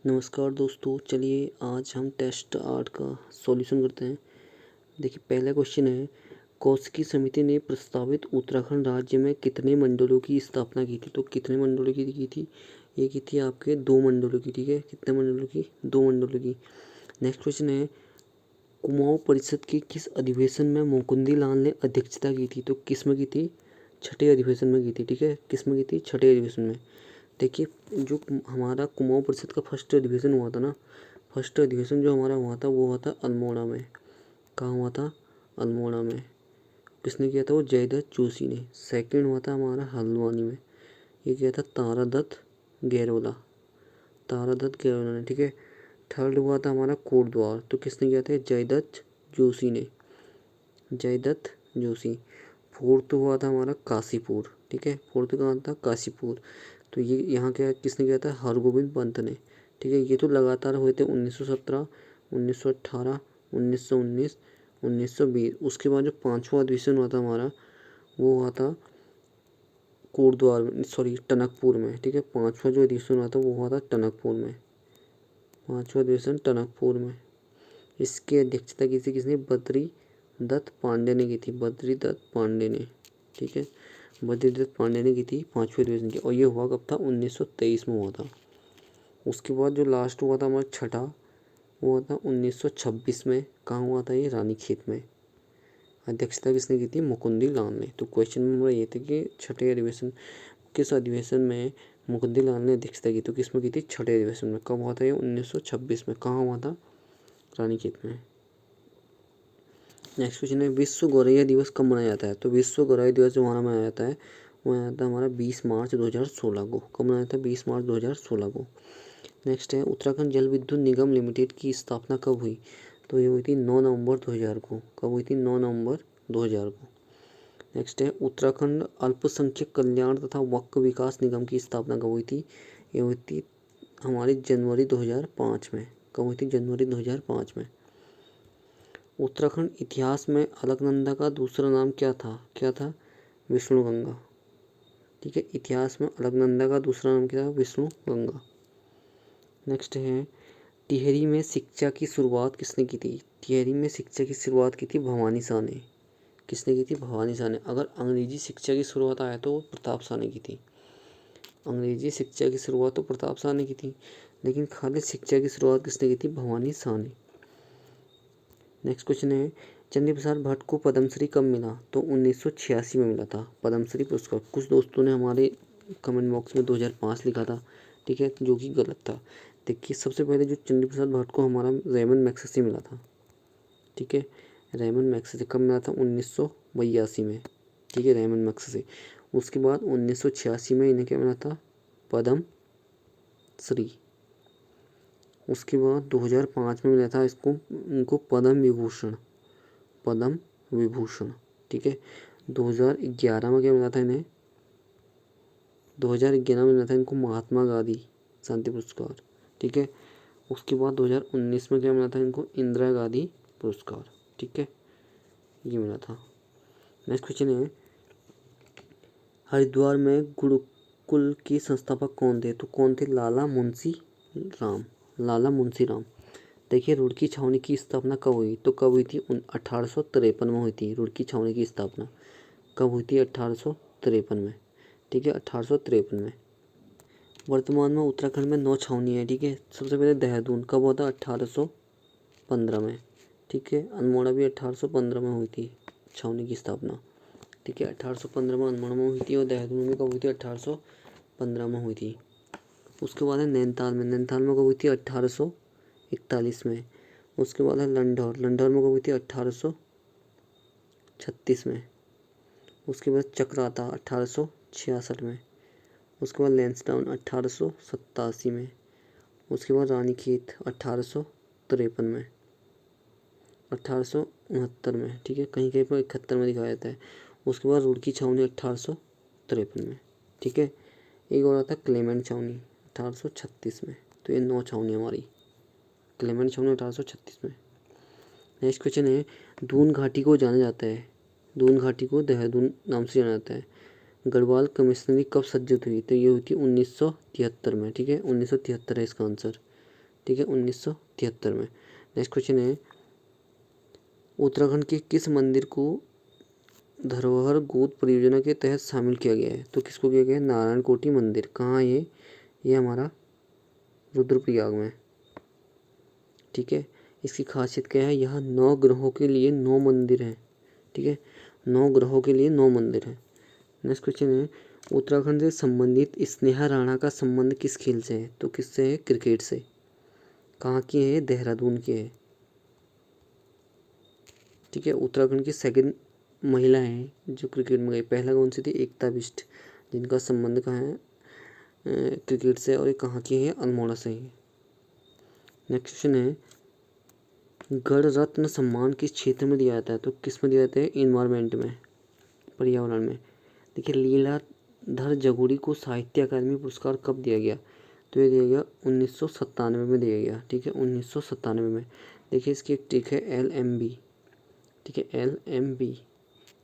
नमस्कार दोस्तों, चलिए आज हम टेस्ट 8 का सॉल्यूशन करते हैं। देखिए, पहला क्वेश्चन है, कौशिकी समिति ने प्रस्तावित उत्तराखंड राज्य में कितने मंडलों की स्थापना की थी। तो कितने मंडलों की थी? ये की थी आपके 2 मंडलों की। ठीक है, कितने मंडलों की? 2 मंडलों की। नेक्स्ट क्वेश्चन है, कुमाऊं परिषद के किस अधिवेशन में मुकुंदी लाल ने अध्यक्षता की थी। तो किस में की थी? छठे अधिवेशन में की थी। ठीक है, किस में की थी? छठे अधिवेशन में। देखिए, जो हमारा कुमाऊं परिषद का फर्स्ट अधिवेशन हुआ था ना, फर्स्ट अधिवेशन जो हमारा हुआ था वो हुआ था अल्मोड़ा में। कहाँ हुआ था? अल्मोड़ा में। किसने किया था? वो जयदत्त जोशी ने। सेकंड हुआ था हमारा हल्द्वानी में। ये किया था तारादत्त गैरोला, तारादत्त गैरोला ने। ठीक है, थर्ड हुआ था हमारा कोटद्वार। तो किसने किया था? जयदत्त जोशी ने, जयदत्त जोशी। फोर्थ हुआ था हमारा काशीपुर। ठीक है, फोर्थ कहाँ था? काशीपुर। तो ये यहाँ क्या किसने किया था? हरगोविंद पंत ने। ठीक है, ये तो लगातार हुए थे 1917, 1918, 1919, 1920। उसके बाद जो पांचवा अधिवेशन हुआ था हमारा, वो हुआ था कोटद्वार में, सॉरी टनकपुर में। ठीक है, पांचवा जो अधिवेशन हुआ था वो हुआ था टनकपुर में, पांचवा अधिवेशन टनकपुर में। इसकी अध्यक्षता किसने? बद्री दत्त पांडे ने की थी, बद्री दत्त पांडे ने। ठीक है, बद्री दत्त पांडे ने की थी पांचवें अधिवेशन की। और ये हुआ कब था? 1923 में हुआ था। उसके बाद जो लास्ट हुआ था हमारा छठा, वो हुआ था 1926 में। कहाँ हुआ था? ये रानीखेत में। अध्यक्षता किसने की थी? मुकुंदी लाल ने। तो क्वेश्चन नंबर ये थे कि छठे अधिवेशन, किस अधिवेशन में मुकुंदी लाल ने अध्यक्षता की। तो किस में की थी? छठे अधिवेशन में। कब हुआ था ये? 1926 में। कहाँ हुआ था? रानीखेत में। नेक्स्ट क्वेश्चन है, विश्व गौरैया दिवस कब मनाया जाता है। तो विश्व गौरैया दिवस जो हमारा मनाया जाता है वो मनाया जाता है हमारा 20 मार्च 2016 को। कब मनाया था? 20 मार्च 2016 को। नेक्स्ट है, उत्तराखंड जल विद्युत निगम लिमिटेड की स्थापना कब हुई। तो ये हुई थी 9 नवंबर 2000 को। कब हुई थी? 9 नवंबर 2000 को। नेक्स्ट है, उत्तराखंड अल्पसंख्यक कल्याण तथा वक्फ विकास निगम की स्थापना कब हुई थी। ये हुई थी हमारी जनवरी 2005 में। कब हुई थी? जनवरी 2005 में। उत्तराखंड इतिहास में अलकनंदा का दूसरा नाम क्या था? क्या था? विष्णुगंगा। ठीक है, इतिहास में अलकनंदा का दूसरा नाम क्या था? विष्णुगंगा। नेक्स्ट है, टिहरी में शिक्षा की शुरुआत किसने की थी। टिहरी में शिक्षा की शुरुआत की थी भवानी शाह ने। किसने की थी? भवानी शाह ने। अगर अंग्रेजी शिक्षा की शुरुआत आया तो प्रताप शाह ने की थी। अंग्रेजी शिक्षा की शुरुआत तो प्रताप शाह ने की थी, लेकिन खाली शिक्षा की शुरुआत किसने की थी? भवानी शाह ने। नेक्स्ट क्वेश्चन है, चंद्र प्रसाद भट्ट को पद्मश्री कब मिला। तो 1986 में मिला था पद्मश्री पुरस्कार। कुछ दोस्तों ने हमारे कमेंट बॉक्स में 2005 लिखा था। ठीक है, जो कि गलत था। देखिए, सबसे पहले जो चंद्र प्रसाद भट्ट को हमारा रेमन मैग्सेसे मिला था। ठीक है, रेमन मैग्सेसे कब मिला था? 1982 में। ठीक है, रेमन मैग्सेसे। उसके बाद 1986 में इन्हें क्या मिला था? पद्म श्री। उसके बाद 2005 में मिला था इसको, इनको पद्म विभूषण, पद्म विभूषण। ठीक है, 2011 में क्या मिला था इन्हें? 2011 में मिला था इनको महात्मा गांधी शांति पुरस्कार। ठीक है, उसके बाद 2019 में क्या मिला था इनको? इंदिरा गांधी पुरस्कार। ठीक है, ये मिला था। नेक्स्ट क्वेश्चन है, हरिद्वार में गुरुकुल के संस्थापक कौन थे। तो कौन थे? लाला मुंशी राम, लाला मुंशी राम। देखिए, रुड़की छावनी की स्थापना कब हुई। तो कब हुई थी? 1853 में हुई थी रुड़की छावनी की स्थापना। कब हुई थी? 1853 में। ठीक है, 1853 में। वर्तमान में उत्तराखंड में 9 छावनी है। ठीक है, सबसे पहले देहरादून। कब हुआ था? 1815 में। ठीक है, अल्मोड़ा भी 1815 में हुई थी छावनी की स्थापना। ठीक है, 1815 में अल्मोड़ा में हुई थी, और देहरादून में कब हुई थी? 1815 में हुई थी। उसके बाद है नैनीताल में। नैनीताल में कब हुई थी? 1841 में। उसके बाद है लंढौर। लंढौर में कब हुई थी? 1836 में। उसके बाद चकराता 1866 में। उसके बाद लैंसडाउन 1887 में। उसके बाद रानीखेत 1853 में, 1869 में। ठीक है, कहीं कहीं पर 71 में दिखाया जाता है। उसके बाद रुड़की छावनी 1853 में। ठीक है, एक और आता है क्लेमेंट छावनी 1836 में। तो ये 9 छावनी हमारी। क्लेमेंट छावनी 1836 में। नेक्स्ट क्वेश्चन है, दून घाटी को जाना जाता है, दून घाटी को देहरादून नाम से जाना जाता है, गढ़वाल कमिश्नरी कब सज्जित हुई। तो ये हुई थी 1973 में। ठीक है, 1973 है इसका आंसर। ठीक है, 1973 में। नेक्स्ट क्वेश्चन है, उत्तराखंड के किस मंदिर को धरोहर गोद परियोजना के तहत शामिल किया गया है? तो किसको किया गया है? नारायण कोटि मंदिर। कहाँ है ये हमारा रुद्रप्रयाग में। ठीक है, इसकी खासियत क्या है? यहाँ 9 ग्रहों के लिए 9 मंदिर हैं। ठीक है, 9 ग्रहों के लिए 9 मंदिर हैं। नेक्स्ट क्वेश्चन है, उत्तराखंड से संबंधित स्नेहा राणा का संबंध किस खेल से है? तो किससे है? क्रिकेट से। कहाँ की है? देहरादून की है। ठीक है, उत्तराखंड की सेकंड महिला है जो क्रिकेट में गई। पहला कौन सी थी? एकता बिष्ट, जिनका संबंध कहाँ है? क्रिकेट से। और ये कहाँ की है? अल्मोड़ा से ही। नेक्स्ट क्वेश्चन है, गण रत्न सम्मान किस क्षेत्र में दिया जाता है? तो किस में दिया जाता है? इन्वायरमेंट में, पर्यावरण में। देखिए, लीलाधर जगुड़ी को साहित्य अकादमी पुरस्कार कब दिया गया? तो ये दिया गया 1997 में दिया गया। ठीक है, 1997 में। देखिए, इसकी एक ट्रिक है LMB। ठीक है, LMB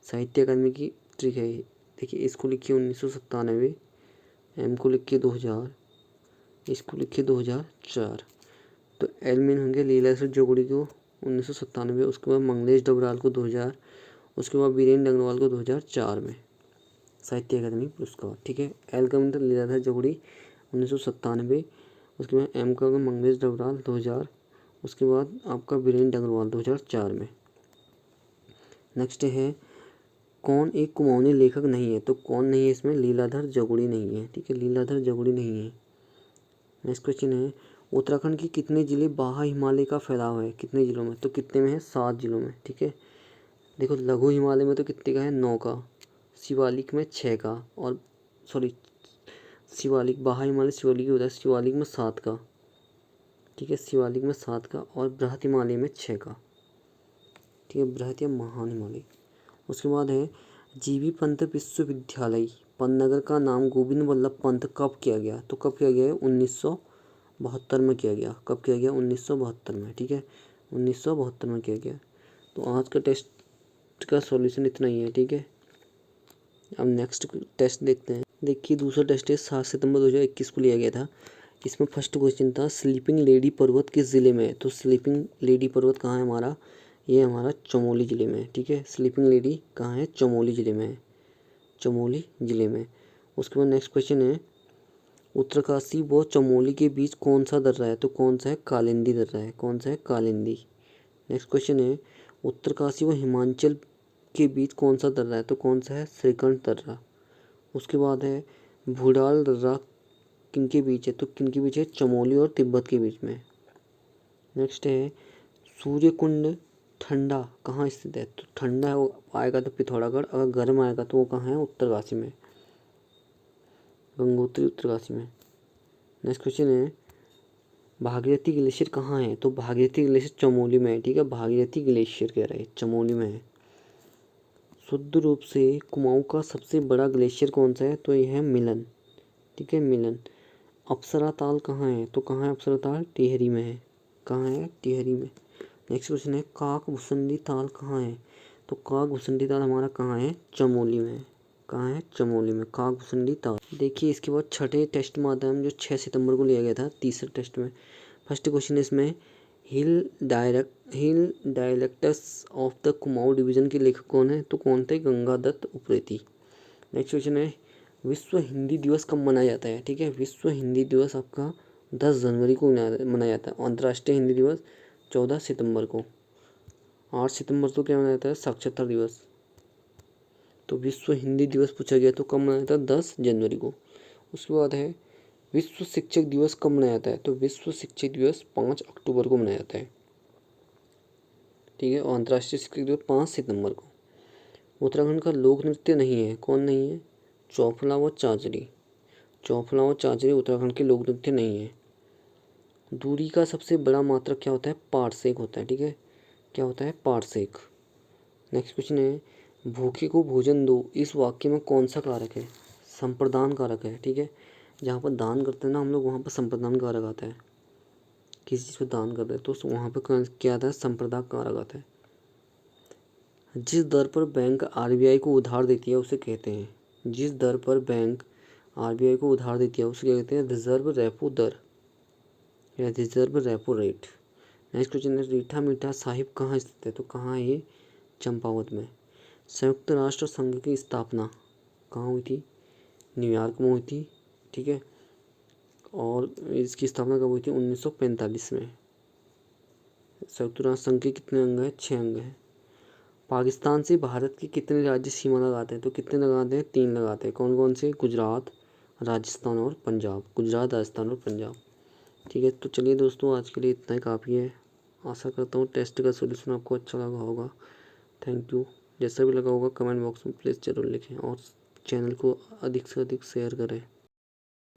साहित्य अकादमी की ट्रिक है ये। देखिए, इसको लिखिए 1997, M को लिखिए 2000, इसको लिखिए 2004। तो एल में होंगे लीलाधर जगुड़ी को 1997, उसके बाद मंगलेश डबराल को 2000, उसके बाद वीरेंद्र अग्रवाल को 2004 में साहित्य अकादमी पुरस्कार। ठीक है, एल का मतलब लीलाधर जगुड़ी 1997, उसके बाद एम का मंगलेश डबराल 2000, उसके बाद आपका वीरेंद्र अग्रवाल 2004 में। नेक्स्ट है, कौन एक कुमाऊनी लेखक नहीं है? तो कौन नहीं है इसमें? लीलाधर जगुड़ी नहीं है। ठीक है, लीलाधर जगुड़ी नहीं है। नेक्स्ट क्वेश्चन है, उत्तराखंड के कितने जिले बाह्य हिमालय का फैलाव है? कितने जिलों में? तो कितने में है? 7 जिलों में। ठीक है, देखो लघु हिमालय में तो कितने का है? 9 का, शिवालिक में 6 का, और सॉरी शिवालिक बाह्य हिमालय शिवालिक होता है, शिवालिक में 7 का। ठीक है, शिवालिक में 7 का, और बृहत हिमालय में 6 का। ठीक है, बृहत या महान हिमालय। उसके बाद है, जीबी पंत विश्वविद्यालय पन्नगर का नाम गोविंद वल्लभ पंत कब किया गया? तो कब किया गया है? 1972 में किया गया। कब किया गया? 1972 में। ठीक है, 1972 में किया गया। तो आज का टेस्ट का सॉल्यूशन इतना ही है। ठीक है, अब नेक्स्ट टेस्ट देखते हैं। देखिए, दूसरा टेस्ट है 7 सितंबर 2021 को लिया गया था। इसमें फर्स्ट क्वेश्चन था, स्लीपिंग लेडी पर्वत किस ज़िले में है? तो स्लीपिंग लेडी पर्वत कहाँ है हमारा? ये हमारा चमोली ज़िले में है। ठीक है, स्लीपिंग लेडी कहाँ है? चमोली ज़िले में है, चमोली ज़िले में। उसके बाद नेक्स्ट क्वेश्चन है, उत्तरकाशी व चमोली के बीच कौन सा दर्रा है? तो कौन सा है? कालिंदी दर्रा है। कौन सा है? कालिंदी। नेक्स्ट क्वेश्चन है, उत्तरकाशी व हिमाचल के बीच कौन सा दर्रा है? तो कौन सा है? श्रीकंठ दर्रा। उसके बाद है, भूडाल दर्रा किनके बीच है? तो किनके बीच है? चमोली और तिब्बत के बीच में। नेक्स्ट है, सूर्यकुंड ठंडा कहाँ स्थित है? तो ठंडा आएगा तो पिथौरागढ़, अगर गर्म आएगा तो वो कहाँ है? उत्तरकाशी में, गंगोत्री उत्तरकाशी में। नेक्स्ट क्वेश्चन है, भागीरथी ग्लेशियर कहाँ है? तो भागीरथी ग्लेशियर चमोली में है। ठीक है, भागीरथी ग्लेशियर कह रहे हैं चमोली में है। शुद्ध रूप से कुमाऊं का सबसे बड़ा ग्लेशियर कौन सा है? तो यह है मिलन। ठीक है, मिलन। अप्सरा ताल कहाँ है? तो कहाँ है अप्सरा ताल? टिहरी में है। कहाँ है? टिहरी में। नेक्स्ट क्वेश्चन है, काक भुसंडी ताल कहाँ है? तो काक भुसंडी ताल हमारा कहाँ है? चमोली में। कहाँ है? चमोली में, काक भुसंडी ताल। देखिए, इसके बाद छठे टेस्ट में आता है जो 6 सितंबर को लिया गया था, तीसरे टेस्ट में। फर्स्ट क्वेश्चन इसमें, hill dialects of the Kumaon division के लेखक कौन है? तो कौन थे? गंगादत्त उप्रेती। नेक्स्ट क्वेश्चन है, विश्व हिंदी दिवस कब मनाया जाता है? ठीक है, विश्व हिंदी दिवस आपका 10 जनवरी को मनाया जाता है। अंतर्राष्ट्रीय हिंदी दिवस 14 सितंबर को। 8 सितंबर को क्या मनाया जाता है? साक्षरता दिवस। तो विश्व हिंदी दिवस पूछा गया तो कब मनाया जाता है? 10 जनवरी को। उसके बाद है, विश्व शिक्षक दिवस कब मनाया जाता है? तो विश्व शिक्षक दिवस 5 अक्टूबर को मनाया जाता है। ठीक है, और अंतर्राष्ट्रीय शिक्षक दिवस 5 सितंबर को। उत्तराखंड का लोक नृत्य नहीं है, कौन नहीं है? चौफला व चांचरी। चौफला व चांचरी उत्तराखंड के लोक नृत्य नहीं है। दूरी का सबसे बड़ा मात्रक क्या होता है? पारसेक होता है। ठीक है, क्या होता है? पारसेक। नेक्स्ट क्वेश्चन है, भूखे को भोजन दो इस वाक्य में कौन सा कारक है? संप्रदान कारक है। ठीक है, जहाँ पर दान करते हैं ना हम लोग, वहाँ पर संप्रदान कारक आता है। किसी चीज़ को दान करते हैं तो वहाँ पर क्या आता है? संप्रदान कारक आता है। जिस दर पर बैंक RBI को उधार देती है उसे कहते हैं, जिस दर पर बैंक RBI को उधार देती है उसे क्या कहते हैं? रिजर्व रेपो दर। या reserve repo rate. Next question है रीठा मीठा साहिब कहाँ स्थित है, तो कहाँ है ये, चंपावत में। संयुक्त राष्ट्र संघ की स्थापना कहाँ हुई थी, न्यूयॉर्क में हुई थी, ठीक है। और इसकी स्थापना कब हुई थी, 1945 में। संयुक्त राष्ट्र संघ के कितने अंग हैं, 6 अंग हैं। पाकिस्तान से भारत के कितने राज्य सीमा लगाते हैं, तो कितने लगाते हैं, 3 लगाते हैं। कौन कौन से, गुजरात, राजस्थान और पंजाब। गुजरात, राजस्थान और पंजाब, ठीक है। तो चलिए दोस्तों, आज के लिए इतना ही काफ़ी है। आशा करता हूँ टेस्ट का सॉल्यूशन आपको अच्छा लगा होगा। Thank you. जैसा भी लगा होगा कमेंट बॉक्स में प्लीज़ ज़रूर लिखें और चैनल को अधिक से अधिक शेयर करें।